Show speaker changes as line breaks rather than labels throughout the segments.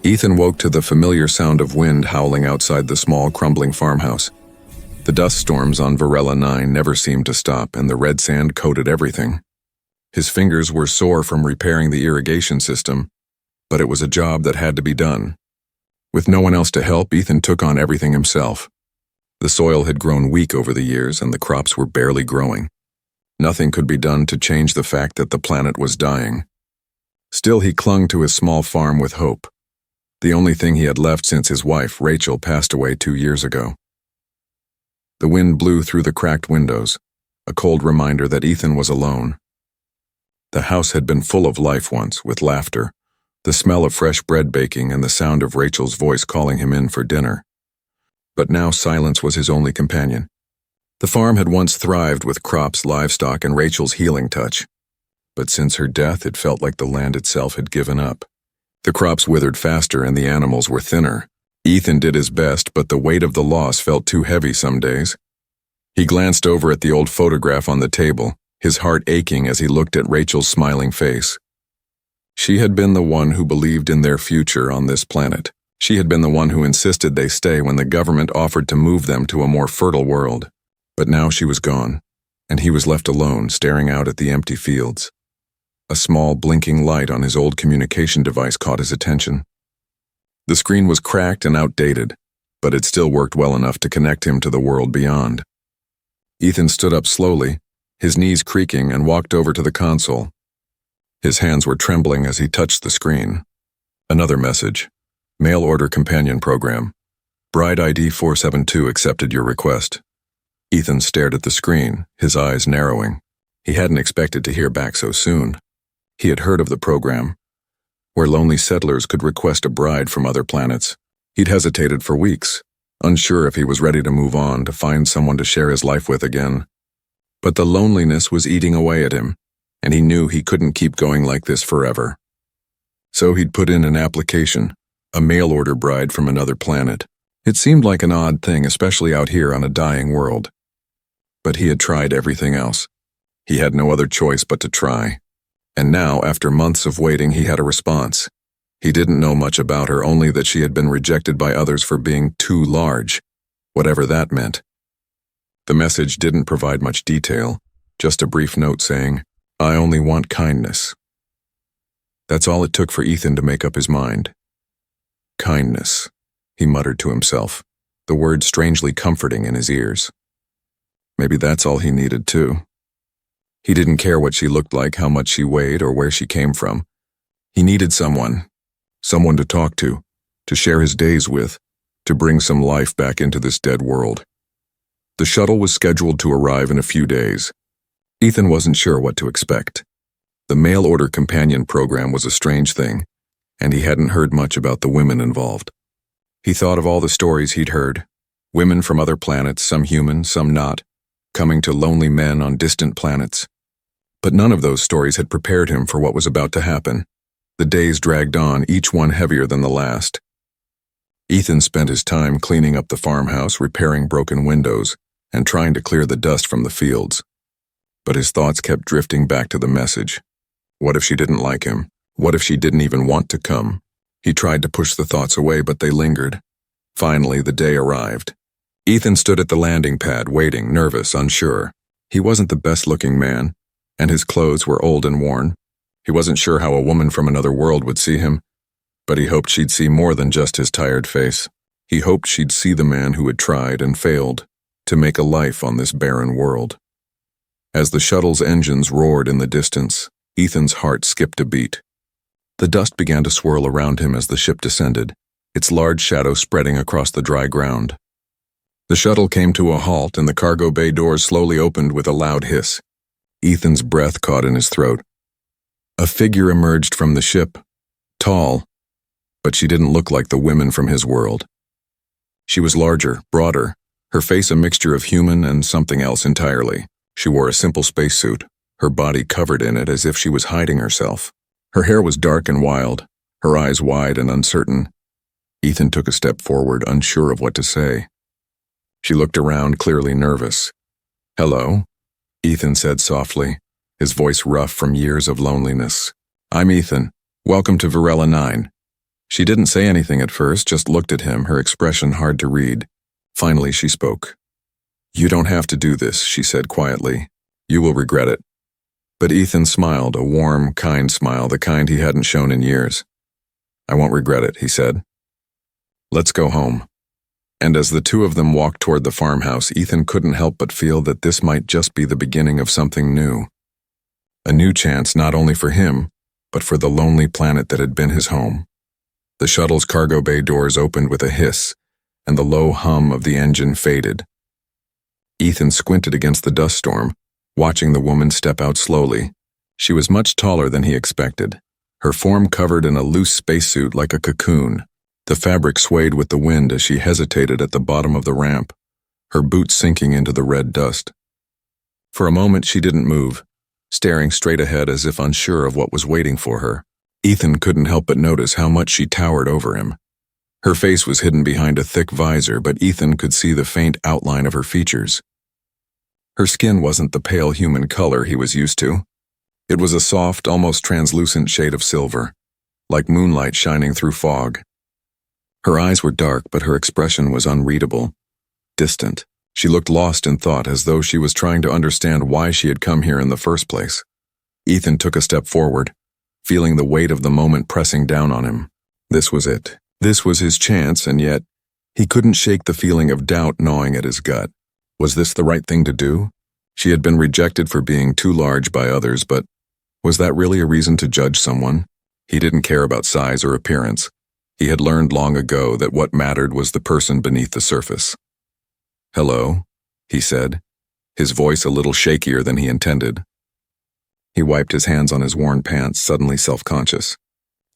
Ethan woke to the familiar sound of wind howling outside the small, crumbling farmhouse. The dust storms on Varela 9 never seemed to stop, and the red sand coated everything. His fingers were sore from repairing the irrigation system, but it was a job that had to be done. With no one else to help, Ethan took on everything himself. The soil had grown weak over the years, and the crops were barely growing. Nothing could be done to change the fact that the planet was dying. Still, he clung to his small farm with hope, the only thing he had left since his wife, Rachel, passed away 2 years ago. The wind blew through the cracked windows, a cold reminder that Ethan was alone. The house had been full of life once, with laughter, the smell of fresh bread baking, and the sound of Rachel's voice calling him in for dinner. But now silence was his only companion. The farm had once thrived with crops, livestock, and Rachel's healing touch. But since her death, it felt like the land itself had given up. The crops withered faster and the animals were thinner. Ethan did his best, but the weight of the loss felt too heavy some days. He glanced over at the old photograph on the table, his heart aching as he looked at Rachel's smiling face. She had been the one who believed in their future on this planet. She had been the one who insisted they stay when the government offered to move them to a more fertile world. But now she was gone, and he was left alone, staring out at the empty fields. A small, blinking light on his old communication device caught his attention. The screen was cracked and outdated, but it still worked well enough to connect him to the world beyond. Ethan stood up slowly, his knees creaking, and walked over to the console. His hands were trembling as he touched the screen. Another message. Mail order companion program. Bride ID 472 accepted your request. Ethan stared at the screen, his eyes narrowing. He hadn't expected to hear back so soon. He had heard of the program, where lonely settlers could request a bride from other planets. He'd hesitated for weeks, unsure if he was ready to move on, to find someone to share his life with again. But the loneliness was eating away at him, and he knew he couldn't keep going like this forever. So he'd put in an application, a mail-order bride from another planet. It seemed like an odd thing, especially out here on a dying world. But he had tried everything else. He had no other choice but to try. And now, after months of waiting, he had a response. He didn't know much about her, only that she had been rejected by others for being too large, whatever that meant. The message didn't provide much detail, just a brief note saying, "I only want kindness." That's all it took for Ethan to make up his mind. Kindness, he muttered to himself, the word strangely comforting in his ears. Maybe that's all he needed too. He didn't care what she looked like, how much she weighed, or where she came from. He needed someone to talk to share his days with, to bring some life back into this dead world. The shuttle was scheduled to arrive in a few days. Ethan wasn't sure what to expect. The mail-order companion program was a strange thing, and he hadn't heard much about the women involved. He thought of all the stories he'd heard, women from other planets, some human, some not, coming to lonely men on distant planets. But none of those stories had prepared him for what was about to happen. The days dragged on, each one heavier than the last. Ethan spent his time cleaning up the farmhouse, repairing broken windows, and trying to clear the dust from the fields. But his thoughts kept drifting back to the message. What if she didn't like him? What if she didn't even want to come? He tried to push the thoughts away, but they lingered. Finally, the day arrived. Ethan stood at the landing pad, waiting, nervous, unsure. He wasn't the best-looking man, and his clothes were old and worn. He wasn't sure how a woman from another world would see him, but he hoped she'd see more than just his tired face. He hoped she'd see the man who had tried and failed to make a life on this barren world. As the shuttle's engines roared in the distance, Ethan's heart skipped a beat. The dust began to swirl around him as the ship descended, its large shadow spreading across the dry ground. The shuttle came to a halt, and the cargo bay doors slowly opened with a loud hiss. Ethan's breath caught in his throat. A figure emerged from the ship, tall, but she didn't look like the women from his world. She was larger, broader, her face a mixture of human and something else entirely. She wore a simple spacesuit, her body covered in it as if she was hiding herself. Her hair was dark and wild, her eyes wide and uncertain. Ethan took a step forward, unsure of what to say. She looked around, clearly nervous. "Hello," Ethan said softly, his voice rough from years of loneliness. "I'm Ethan. Welcome to Varela 9. She didn't say anything at first, just looked at him, her expression hard to read. Finally, she spoke. "You don't have to do this," she said quietly. "You will regret it." But Ethan smiled, a warm, kind smile, the kind he hadn't shown in years. "I won't regret it," he said. "Let's go home." And as the two of them walked toward the farmhouse, Ethan couldn't help but feel that this might just be the beginning of something new. A new chance not only for him, but for the lonely planet that had been his home. The shuttle's cargo bay doors opened with a hiss, and the low hum of the engine faded. Ethan squinted against the dust storm, watching the woman step out slowly. She was much taller than he expected, her form covered in a loose spacesuit like a cocoon. The fabric swayed with the wind as she hesitated at the bottom of the ramp, her boots sinking into the red dust. For a moment she didn't move, staring straight ahead as if unsure of what was waiting for her. Ethan couldn't help but notice how much she towered over him. Her face was hidden behind a thick visor, but Ethan could see the faint outline of her features. Her skin wasn't the pale human color he was used to. It was a soft, almost translucent shade of silver, like moonlight shining through fog. Her eyes were dark, but her expression was unreadable, distant. She looked lost in thought, as though she was trying to understand why she had come here in the first place. Ethan took a step forward, feeling the weight of the moment pressing down on him. This was it. This was his chance, and yet he couldn't shake the feeling of doubt gnawing at his gut. Was this the right thing to do? She had been rejected for being too large by others, but was that really a reason to judge someone? He didn't care about size or appearance. He had learned long ago that what mattered was the person beneath the surface. "Hello," he said, his voice a little shakier than he intended. He wiped his hands on his worn pants, suddenly self-conscious.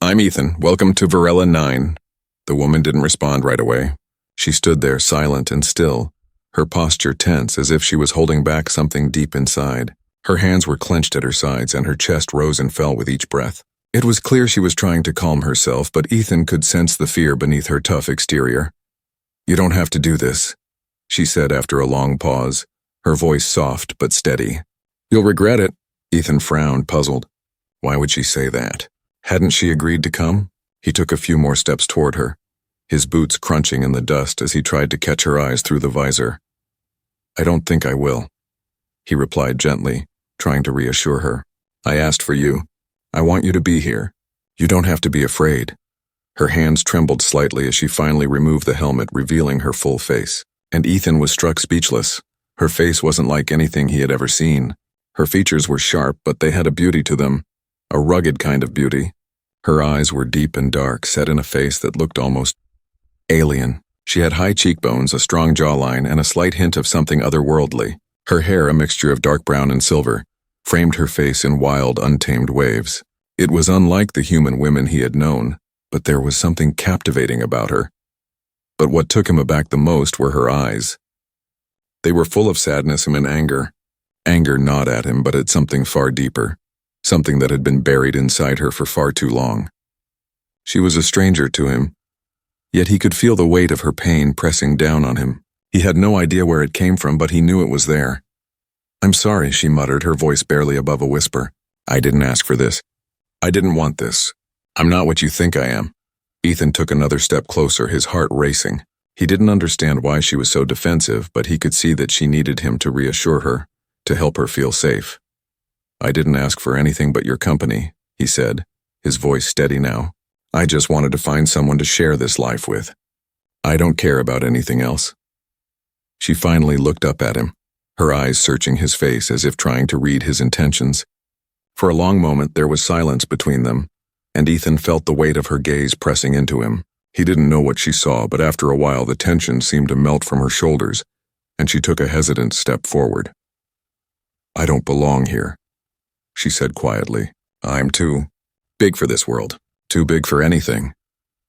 "I'm Ethan. Welcome to Varela 9. The woman didn't respond right away. She stood there, silent and still, her posture tense as if she was holding back something deep inside. Her hands were clenched at her sides, and her chest rose and fell with each breath. It was clear she was trying to calm herself, but Ethan could sense the fear beneath her tough exterior. "You don't have to do this," she said after a long pause, her voice soft but steady. "You'll regret it." Ethan frowned, puzzled. Why would she say that? Hadn't she agreed to come? He took a few more steps toward her, his boots crunching in the dust as he tried to catch her eyes through the visor. "I don't think I will," he replied gently, trying to reassure her. "I asked for you. I want you to be here. You don't have to be afraid." Her hands trembled slightly as she finally removed the helmet, revealing her full face. And Ethan was struck speechless. Her face wasn't like anything he had ever seen. Her features were sharp, but they had a beauty to them, a rugged kind of beauty. Her eyes were deep and dark, set in a face that looked almost alien. She had high cheekbones, a strong jawline, and a slight hint of something otherworldly. Her hair, a mixture of dark brown and silver, framed her face in wild, untamed waves. It was unlike the human women he had known, but there was something captivating about her. But what took him aback the most were her eyes. They were full of sadness and anger. Anger gnawed at him, but at something far deeper, something that had been buried inside her for far too long. She was a stranger to him, yet he could feel the weight of her pain pressing down on him. He had no idea where it came from, but he knew it was there. "I'm sorry," she muttered, her voice barely above a whisper. "I didn't ask for this. I didn't want this. I'm not what you think I am." Ethan took another step closer, his heart racing. He didn't understand why she was so defensive, but he could see that she needed him to reassure her, to help her feel safe. "I didn't ask for anything but your company," he said, his voice steady now. "I just wanted to find someone to share this life with. I don't care about anything else." She finally looked up at him, her eyes searching his face as if trying to read his intentions. For a long moment there was silence between them, and Ethan felt the weight of her gaze pressing into him. He didn't know what she saw, but after a while the tension seemed to melt from her shoulders, and she took a hesitant step forward. "I don't belong here," she said quietly. "I'm too big for this world. Too big for anything."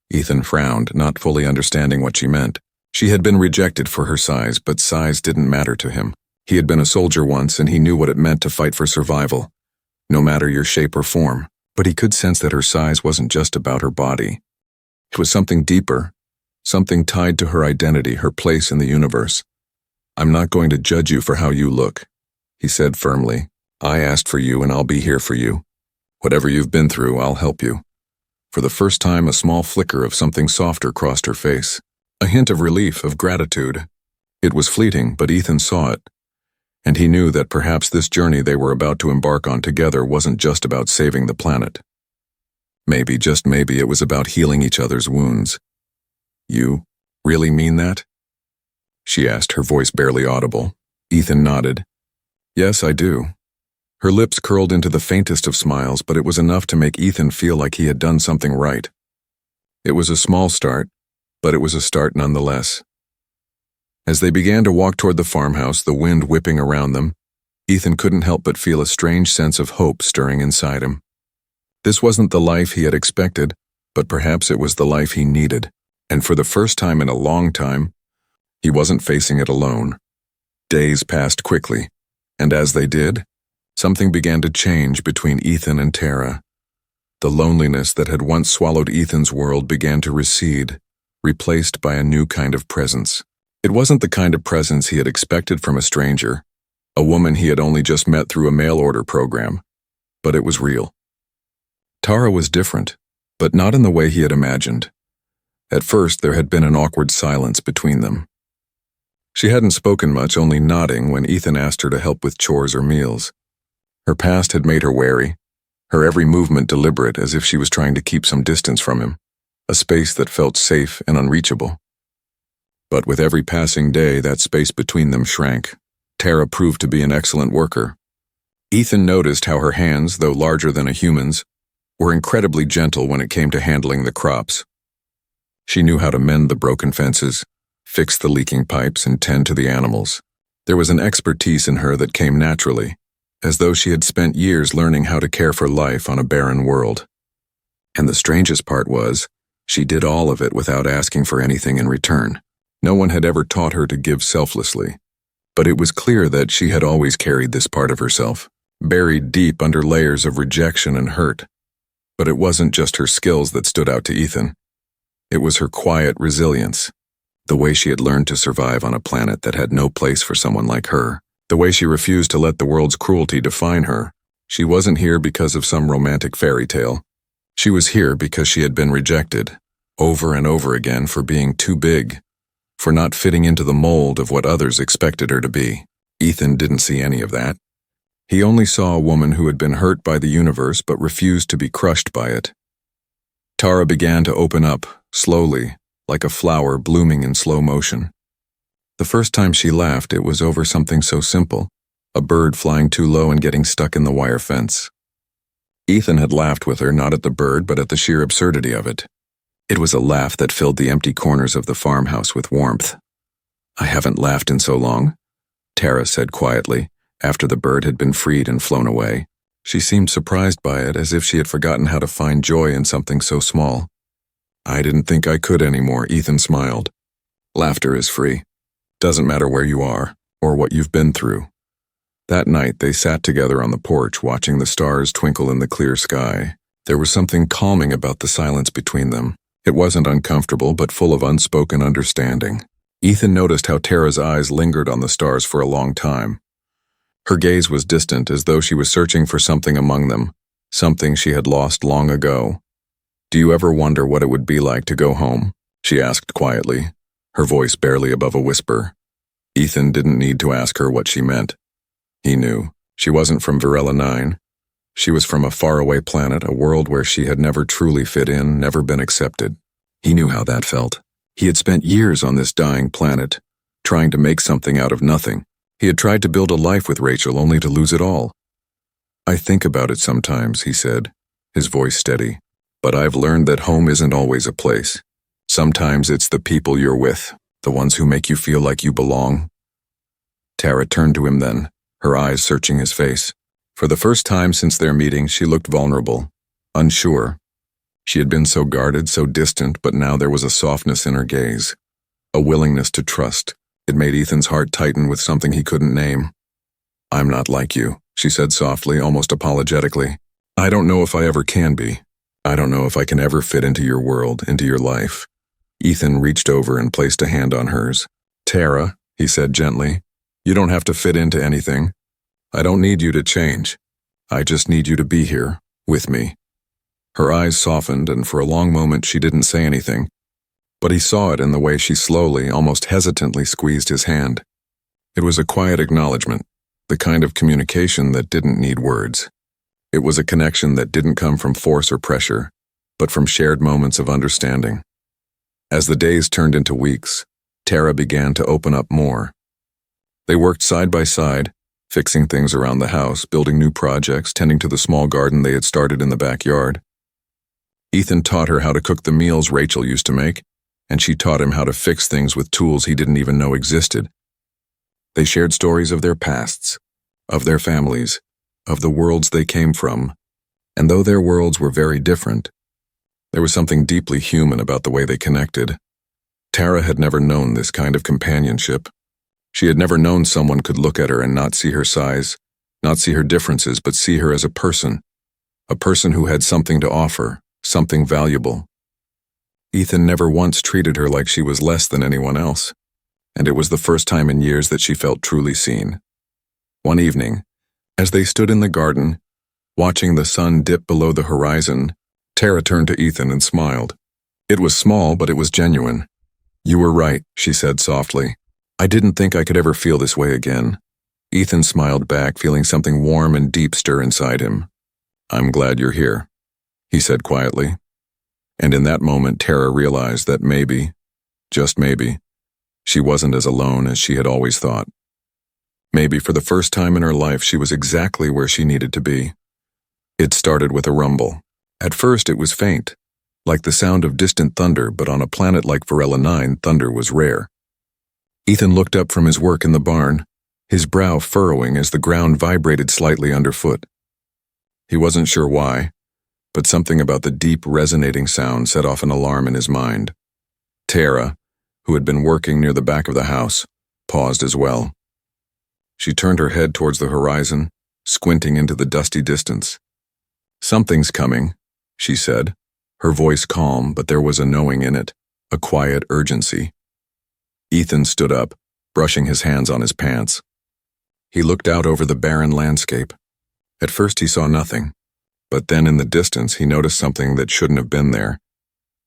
Ethan frowned, not fully understanding what she meant. She had been rejected for her size, but size didn't matter to him. He had been a soldier once, and he knew what it meant to fight for survival, no matter your shape or form. But he could sense that her size wasn't just about her body. It was something deeper, something tied to her identity, her place in the universe. "I'm not going to judge you for how you look," he said firmly. "I asked for you, and I'll be here for you. Whatever you've been through, I'll help you." For the first time, a small flicker of something softer crossed her face. A hint of relief, of gratitude. It was fleeting, but Ethan saw it. And he knew that perhaps this journey they were about to embark on together wasn't just about saving the planet. Maybe, just maybe, it was about healing each other's wounds. "You really mean that?" she asked, her voice barely audible. Ethan nodded. "Yes, I do." Her lips curled into the faintest of smiles, but it was enough to make Ethan feel like he had done something right. It was a small start, but it was a start nonetheless. As they began to walk toward the farmhouse, the wind whipping around them, Ethan couldn't help but feel a strange sense of hope stirring inside him. This wasn't the life he had expected, but perhaps it was the life he needed. And for the first time in a long time, he wasn't facing it alone. Days passed quickly, and as they did, something began to change between Ethan and Tara. The loneliness that had once swallowed Ethan's world began to recede, replaced by a new kind of presence. It wasn't the kind of presence he had expected from a stranger, a woman he had only just met through a mail-order program, but it was real. Tara was different, but not in the way he had imagined. At first, there had been an awkward silence between them. She hadn't spoken much, only nodding when Ethan asked her to help with chores or meals. Her past had made her wary, her every movement deliberate, as if she was trying to keep some distance from him, a space that felt safe and unreachable. But with every passing day, that space between them shrank. Tara proved to be an excellent worker. Ethan noticed how her hands, though larger than a human's, were incredibly gentle when it came to handling the crops. She knew how to mend the broken fences, fix the leaking pipes, and tend to the animals. There was an expertise in her that came naturally, as though she had spent years learning how to care for life on a barren world. And the strangest part was, she did all of it without asking for anything in return. No one had ever taught her to give selflessly, but it was clear that she had always carried this part of herself, buried deep under layers of rejection and hurt. But it wasn't just her skills that stood out to Ethan. It was her quiet resilience, the way she had learned to survive on a planet that had no place for someone like her, the way she refused to let the world's cruelty define her. She wasn't here because of some romantic fairy tale. She was here because she had been rejected, over and over again, for being too big, for not fitting into the mold of what others expected her to be. Ethan didn't see any of that. He only saw a woman who had been hurt by the universe but refused to be crushed by it. Tara began to open up, slowly, like a flower blooming in slow motion. The first time she laughed, it was over something so simple, a bird flying too low and getting stuck in the wire fence. Ethan had laughed with her, not at the bird, but at the sheer absurdity of it. It was a laugh that filled the empty corners of the farmhouse with warmth. "I haven't laughed in so long," Tara said quietly, after the bird had been freed and flown away. She seemed surprised by it, as if she had forgotten how to find joy in something so small. "I didn't think I could anymore," Ethan smiled. "Laughter is free. Doesn't matter where you are, or what you've been through." That night, they sat together on the porch, watching the stars twinkle in the clear sky. There was something calming about the silence between them. It wasn't uncomfortable, but full of unspoken understanding. Ethan noticed how Tara's eyes lingered on the stars for a long time. Her gaze was distant, as though she was searching for something among them, something she had lost long ago. "Do you ever wonder what it would be like to go home?" she asked quietly, her voice barely above a whisper. Ethan didn't need to ask her what she meant. He knew. She wasn't from Varela 9. She was from a faraway planet, a world where she had never truly fit in, never been accepted. He knew how that felt. He had spent years on this dying planet, trying to make something out of nothing. He had tried to build a life with Rachel, only to lose it all. "I think about it sometimes," he said, his voice steady. "But I've learned that home isn't always a place. Sometimes it's the people you're with, the ones who make you feel like you belong." Tara turned to him then, her eyes searching his face. For the first time since their meeting, she looked vulnerable, unsure. She had been so guarded, so distant, but now there was a softness in her gaze, a willingness to trust. It made Ethan's heart tighten with something he couldn't name. "I'm not like you," she said softly, almost apologetically. "I don't know if I ever can be. I don't know if I can ever fit into your world, into your life." Ethan reached over and placed a hand on hers. "Tara," he said gently, "you don't have to fit into anything. I don't need you to change. I just need you to be here, with me." Her eyes softened, and for a long moment she didn't say anything, but he saw it in the way she slowly, almost hesitantly squeezed his hand. It was a quiet acknowledgement, the kind of communication that didn't need words. It was a connection that didn't come from force or pressure, but from shared moments of understanding. As the days turned into weeks, Tara began to open up more. They worked side by side, fixing things around the house, building new projects, tending to the small garden they had started in the backyard. Ethan taught her how to cook the meals Rachel used to make, and she taught him how to fix things with tools he didn't even know existed. They shared stories of their pasts, of their families, of the worlds they came from, and though their worlds were very different, there was something deeply human about the way they connected. Tara had never known this kind of companionship. She had never known someone could look at her and not see her size, not see her differences, but see her as a person who had something to offer, something valuable. Ethan never once treated her like she was less than anyone else, and it was the first time in years that she felt truly seen. One evening, as they stood in the garden, watching the sun dip below the horizon, Tara turned to Ethan and smiled. It was small, but it was genuine. "You were right," she said softly. "I didn't think I could ever feel this way again." Ethan smiled back, feeling something warm and deep stir inside him. "I'm glad you're here," he said quietly. And in that moment, Tara realized that maybe, just maybe, she wasn't as alone as she had always thought. Maybe for the first time in her life, she was exactly where she needed to be. It started with a rumble. At first, it was faint, like the sound of distant thunder, but on a planet like Varela 9, thunder was rare. Ethan looked up from his work in the barn, his brow furrowing as the ground vibrated slightly underfoot. He wasn't sure why, but something about the deep, resonating sound set off an alarm in his mind. Tara, who had been working near the back of the house, paused as well. She turned her head towards the horizon, squinting into the dusty distance. "Something's coming," she said, her voice calm, but there was a knowing in it, a quiet urgency. Ethan stood up, brushing his hands on his pants. He looked out over the barren landscape. At first he saw nothing, but then in the distance he noticed something that shouldn't have been there.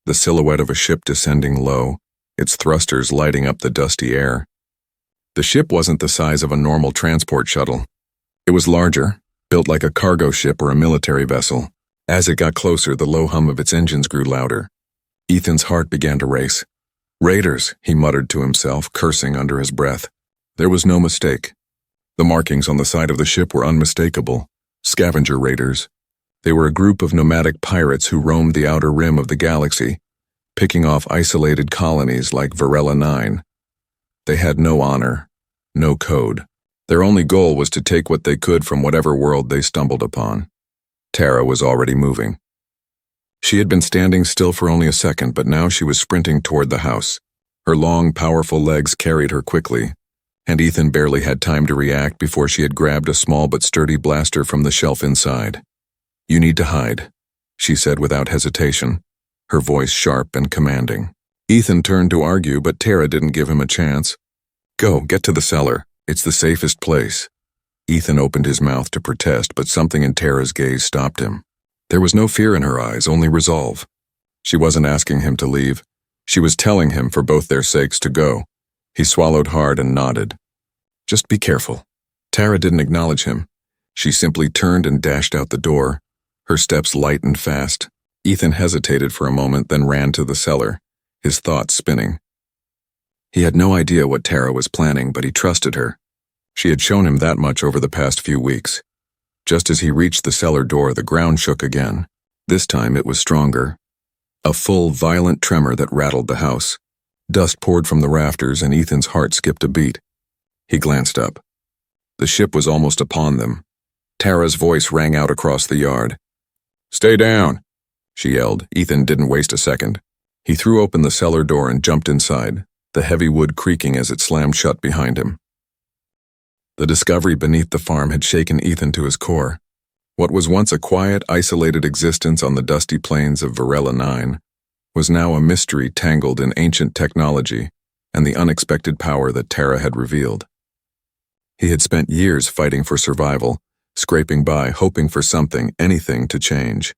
The silhouette of a ship descending low, its thrusters lighting up the dusty air. The ship wasn't the size of a normal transport shuttle. It was larger, built like a cargo ship or a military vessel. As it got closer, the low hum of its engines grew louder. Ethan's heart began to race. "Raiders," he muttered to himself, cursing under his breath. There was no mistake. The markings on the side of the ship were unmistakable. Scavenger raiders. They were a group of nomadic pirates who roamed the outer rim of the galaxy, picking off isolated colonies like Varela 9. They had no honor, no code. Their only goal was to take what they could from whatever world they stumbled upon. Tara was already moving. She had been standing still for only a second, but now she was sprinting toward the house. Her long, powerful legs carried her quickly, and Ethan barely had time to react before she had grabbed a small but sturdy blaster from the shelf inside. "You need to hide," she said without hesitation, her voice sharp and commanding. Ethan turned to argue, but Tara didn't give him a chance. "Go, get to the cellar. It's the safest place." Ethan opened his mouth to protest, but something in Tara's gaze stopped him. There was no fear in her eyes, only resolve. She wasn't asking him to leave. She was telling him for both their sakes to go. He swallowed hard and nodded. "Just be careful." Tara didn't acknowledge him. She simply turned and dashed out the door, her steps light and fast. Ethan hesitated for a moment, then ran to the cellar, his thoughts spinning. He had no idea what Tara was planning, but he trusted her. She had shown him that much over the past few weeks. Just as he reached the cellar door, the ground shook again. This time it was stronger. A full, violent tremor that rattled the house. Dust poured from the rafters, and Ethan's heart skipped a beat. He glanced up. The ship was almost upon them. Tara's voice rang out across the yard. "Stay down," she yelled. Ethan didn't waste a second. He threw open the cellar door and jumped inside, the heavy wood creaking as it slammed shut behind him. The discovery beneath the farm had shaken Ethan to his core. What was once a quiet, isolated existence on the dusty plains of Varela 9 was now a mystery tangled in ancient technology and the unexpected power that Tara had revealed. He had spent years fighting for survival, scraping by, hoping for something, anything to change.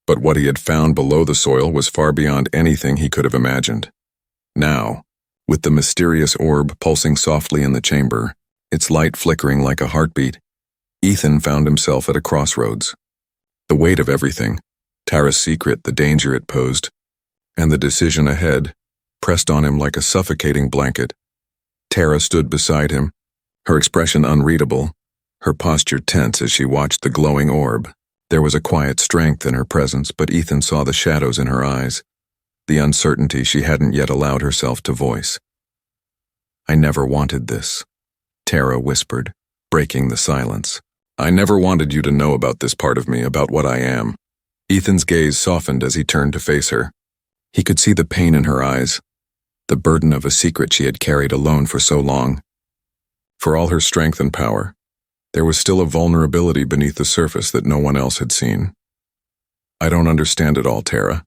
But what he had found below the soil was far beyond anything he could have imagined. Now, with the mysterious orb pulsing softly in the chamber, its light flickering like a heartbeat, Ethan found himself at a crossroads. The weight of everything, Tara's secret, the danger it posed, and the decision ahead, pressed on him like a suffocating blanket. Tara stood beside him, her expression unreadable, her posture tense as she watched the glowing orb. There was a quiet strength in her presence, but Ethan saw the shadows in her eyes, the uncertainty she hadn't yet allowed herself to voice. "I never wanted this," Tara whispered, breaking the silence. "I never wanted you to know about this part of me, about what I am." Ethan's gaze softened as he turned to face her. He could see the pain in her eyes, the burden of a secret she had carried alone for so long. For all her strength and power, there was still a vulnerability beneath the surface that no one else had seen. "I don't understand it all, Tara,"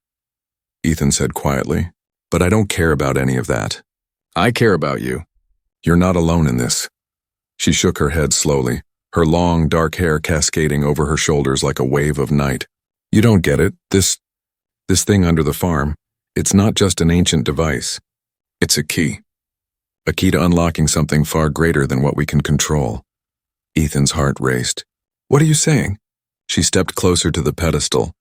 Ethan said quietly, "but I don't care about any of that. I care about you. You're not alone in this." She shook her head slowly, her long, dark hair cascading over her shoulders like a wave of night. "You don't get it. This thing under the farm, it's not just an ancient device. It's a key. A key to unlocking something far greater than what we can control." Ethan's heart raced. "What are you saying?" She stepped closer to the pedestal,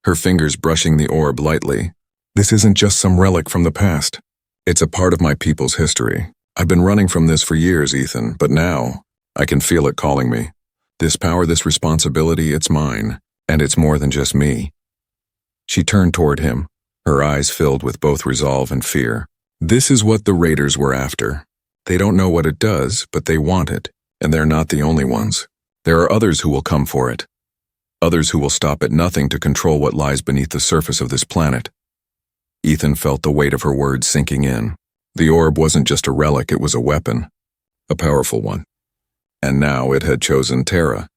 her fingers brushing the orb lightly. "This isn't just some relic from the past. It's a part of my people's history. I've been running from this for years, Ethan, but now I can feel it calling me. This power, this responsibility, it's mine, and it's more than just me." She turned toward him, her eyes filled with both resolve and fear. "This is what the Raiders were after. They don't know what it does, but they want it, and they're not the only ones. There are others who will come for it. Others who will stop at nothing to control what lies beneath the surface of this planet." Ethan felt the weight of her words sinking in. The orb wasn't just a relic, it was a weapon. A powerful one. And now it had chosen Tara.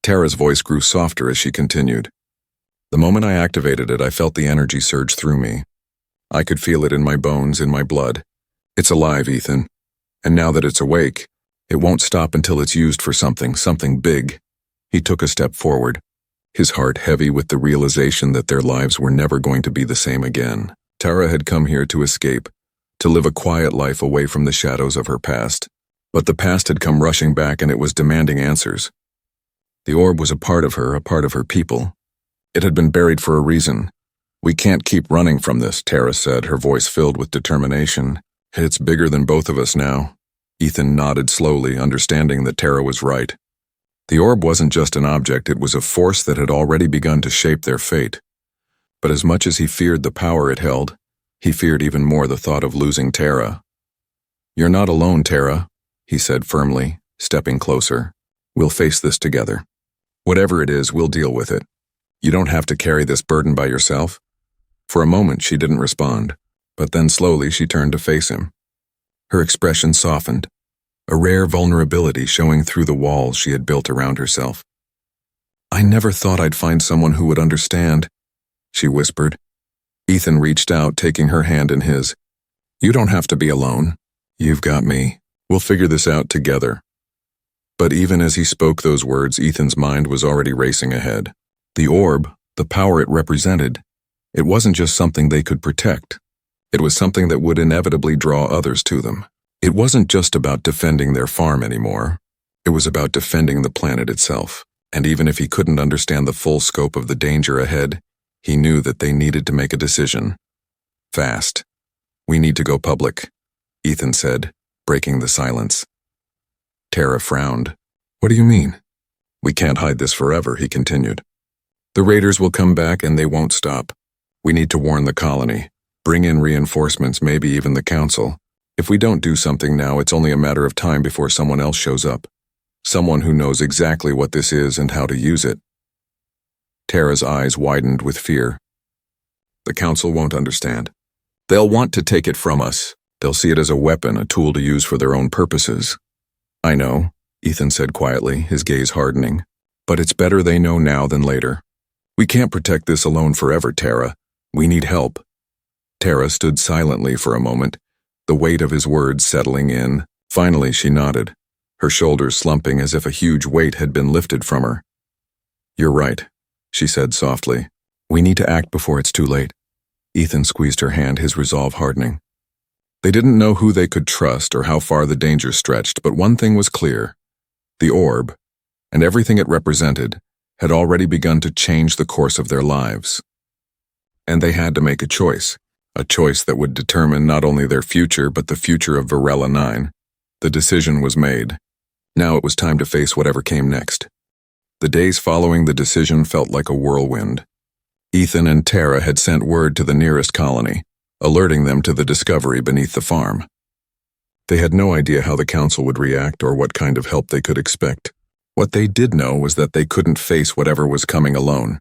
Tara's voice grew softer as she continued. "The moment I activated it, I felt the energy surge through me. I could feel it in my bones, in my blood. It's alive, Ethan. And now that it's awake, it won't stop until it's used for something big." He took a step forward, his heart heavy with the realization that their lives were never going to be the same again. Tara had come here to escape, to live a quiet life away from the shadows of her past. But the past had come rushing back, and it was demanding answers. The orb was a part of her people. It had been buried for a reason. "We can't keep running from this," Tara said, her voice filled with determination. "It's bigger than both of us now." Ethan nodded slowly, understanding that Tara was right. The orb wasn't just an object, it was a force that had already begun to shape their fate. But as much as he feared the power it held, he feared even more the thought of losing Tara. "You're not alone, Tara," he said firmly, stepping closer. "We'll face this together. Whatever it is, we'll deal with it. You don't have to carry this burden by yourself." For a moment she didn't respond, but then slowly she turned to face him. Her expression softened, a rare vulnerability showing through the walls she had built around herself. "I never thought I'd find someone who would understand," she whispered. Ethan reached out, taking her hand in his. "You don't have to be alone. You've got me. We'll figure this out together." But even as he spoke those words, Ethan's mind was already racing ahead. The orb, the power it represented, it wasn't just something they could protect. It was something that would inevitably draw others to them. It wasn't just about defending their farm anymore. It was about defending the planet itself. And even if he couldn't understand the full scope of the danger ahead, he knew that they needed to make a decision. Fast. "We need to go public," Ethan said, breaking the silence. Tara frowned. "What do you mean?" "We can't hide this forever," he continued. "The Raiders will come back and they won't stop. We need to warn the colony, bring in reinforcements, maybe even the council. If we don't do something now, it's only a matter of time before someone else shows up. Someone who knows exactly what this is and how to use it." Tara's eyes widened with fear. "The council won't understand. They'll want to take it from us. They'll see it as a weapon, a tool to use for their own purposes." "I know," Ethan said quietly, his gaze hardening. "But it's better they know now than later. We can't protect this alone forever, Tara. We need help." Tara stood silently for a moment, the weight of his words settling in. Finally she nodded, her shoulders slumping as if a huge weight had been lifted from her. "You're right," she said softly. We need to act before it's too late. Ethan squeezed her hand, his resolve hardening. They didn't know who they could trust or how far the danger stretched, but one thing was clear. The orb, and everything it represented, had already begun to change the course of their lives. And they had to make a choice that would determine not only their future but the future of Varela 9. The decision was made. Now it was time to face whatever came next. The days following the decision felt like a whirlwind. Ethan and Tara had sent word to the nearest colony, alerting them to the discovery beneath the farm. They had no idea how the council would react or what kind of help they could expect. What they did know was that they couldn't face whatever was coming alone.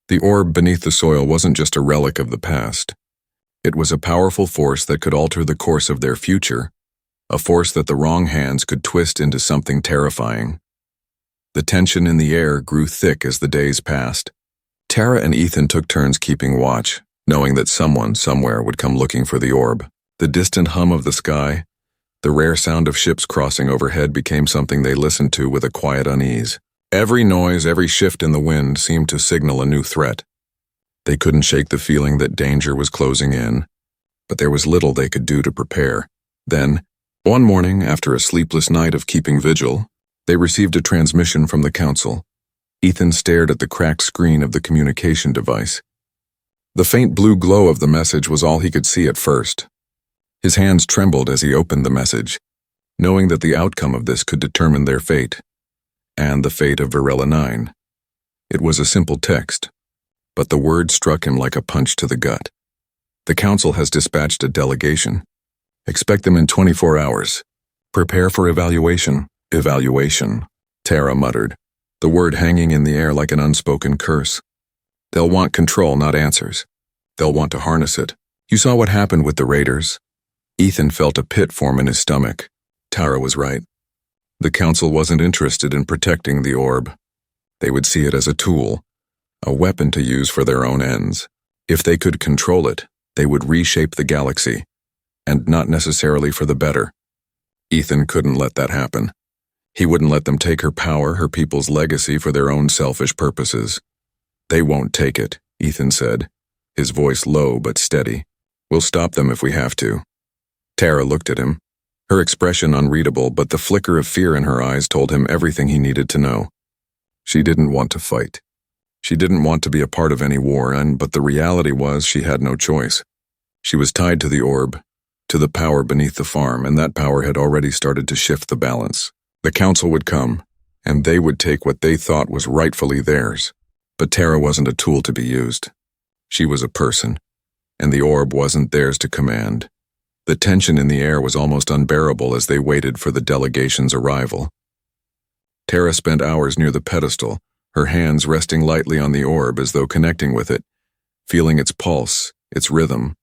The orb beneath the soil wasn't just a relic of the past. It was a powerful force that could alter the course of their future, a force that the wrong hands could twist into something terrifying. The tension in the air grew thick as the days passed. Tara and Ethan took turns keeping watch, knowing that someone somewhere would come looking for the orb. The distant hum of the sky, the rare sound of ships crossing overhead became something they listened to with a quiet unease. Every noise, every shift in the wind seemed to signal a new threat. They couldn't shake the feeling that danger was closing in, but there was little they could do to prepare. Then, one morning, after a sleepless night of keeping vigil, they received a transmission from the council. Ethan stared at the cracked screen of the communication device. The faint blue glow of the message was all he could see at first. His hands trembled as he opened the message, knowing that the outcome of this could determine their fate, and the fate of Varela 9. It was a simple text, but the word struck him like a punch to the gut. The council has dispatched a delegation. Expect them in 24 hours. Prepare for evaluation. Evaluation, Tara muttered, the word hanging in the air like an unspoken curse. They'll want control, not answers. They'll want to harness it. You saw what happened with the raiders. Ethan felt a pit form in his stomach. Tara was right. The council wasn't interested in protecting the orb. They would see it as a tool, a weapon to use for their own ends. If they could control it, they would reshape the galaxy, and not necessarily for the better. Ethan couldn't let that happen. He wouldn't let them take her power, her people's legacy, for their own selfish purposes. They won't take it, Ethan said, his voice low but steady. We'll stop them if we have to. Tara looked at him, her expression unreadable, but the flicker of fear in her eyes told him everything he needed to know. She didn't want to fight. She didn't want to be a part of any war, but the reality was she had no choice. She was tied to the orb, to the power beneath the farm, and that power had already started to shift the balance. The council would come, and they would take what they thought was rightfully theirs. But Tara wasn't a tool to be used. She was a person, and the orb wasn't theirs to command. The tension in the air was almost unbearable as they waited for the delegation's arrival. Tara spent hours near the pedestal, her hands resting lightly on the orb as though connecting with it, feeling its pulse, its rhythm.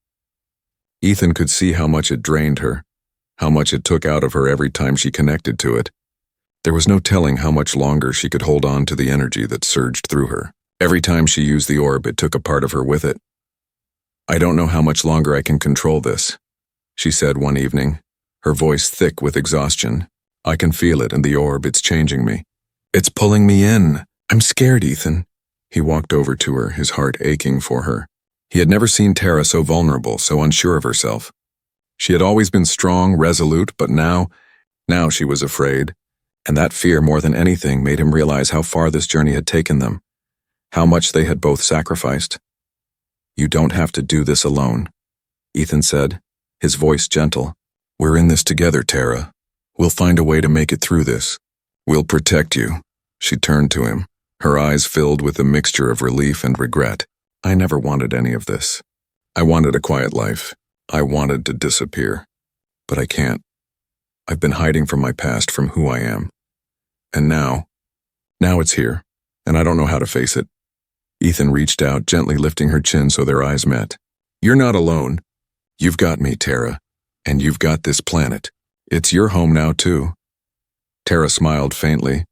Ethan could see how much it drained her, how much it took out of her every time she connected to it. There was no telling how much longer she could hold on to the energy that surged through her. Every time she used the orb, it took a part of her with it. I don't know how much longer I can control this, she said one evening, her voice thick with exhaustion. I can feel it in the orb, it's changing me. It's pulling me in. I'm scared, Ethan. He walked over to her, his heart aching for her. He had never seen Tara so vulnerable, so unsure of herself. She had always been strong, resolute, but now she was afraid. And that fear, more than anything, made him realize how far this journey had taken them, how much they had both sacrificed. You don't have to do this alone, Ethan said, his voice gentle. We're in this together, Tara. We'll find a way to make it through this. We'll protect you. She turned to him, her eyes filled with a mixture of relief and regret. I never wanted any of this. I wanted a quiet life. I wanted to disappear. But I can't. I've been hiding from my past, from who I am. And now it's here, and I don't know how to face it. Ethan reached out, gently lifting her chin so their eyes met. You're not alone. You've got me, Tara, and you've got this planet. It's your home now, too. Tara smiled faintly,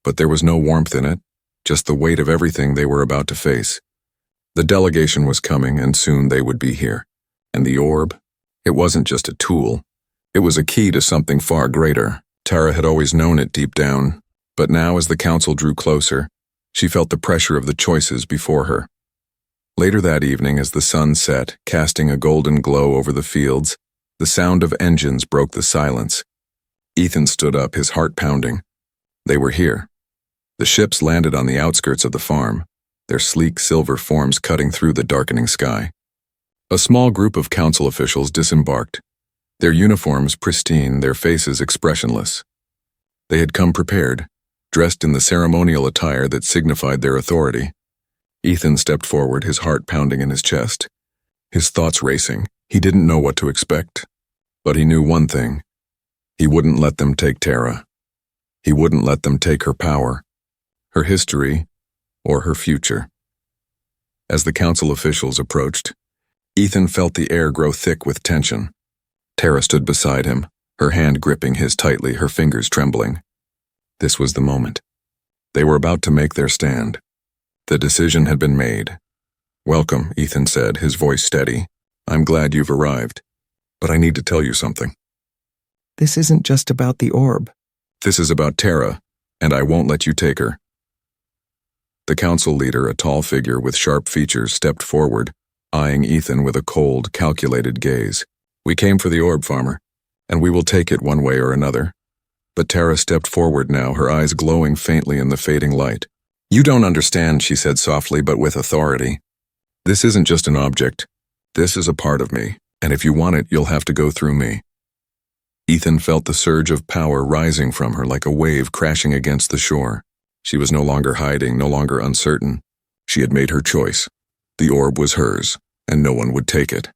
but there was no warmth in it, just the weight of everything they were about to face. The delegation was coming, and soon they would be here. And the orb, it wasn't just a tool. It was a key to something far greater. Tara had always known it deep down, but now as the council drew closer, she felt the pressure of the choices before her. Later that evening, as the sun set, casting a golden glow over the fields, the sound of engines broke the silence. Ethan stood up, his heart pounding. They were here. The ships landed on the outskirts of the farm, their sleek silver forms cutting through the darkening sky. A small group of council officials disembarked, their uniforms pristine, their faces expressionless. They had come prepared, dressed in the ceremonial attire that signified their authority. Ethan stepped forward, his heart pounding in his chest, his thoughts racing. He didn't know what to expect, but he knew one thing. He wouldn't let them take Tara. He wouldn't let them take her power, her history, or her future. As the council officials approached, Ethan felt the air grow thick with tension. Tara stood beside him, her hand gripping his tightly, her fingers trembling. This was the moment. They were about to make their stand. The decision had been made. "Welcome," Ethan said, his voice steady. "I'm glad you've arrived, but I need to tell you something."
"This isn't just about the orb."
"This is about Tara, and I won't let you take her." The council leader, a tall figure with sharp features, stepped forward, eyeing Ethan with a cold, calculated gaze. "We came for the orb, farmer, and we will take it one way or another." But Tara stepped forward now, her eyes glowing faintly in the fading light. "You don't understand," she said softly but with authority. "This isn't just an object. This is a part of me, and if you want it, you'll have to go through me." Ethan felt the surge of power rising from her like a wave crashing against the shore. She was no longer hiding, no longer uncertain. She had made her choice. The orb was hers, and no one would take it.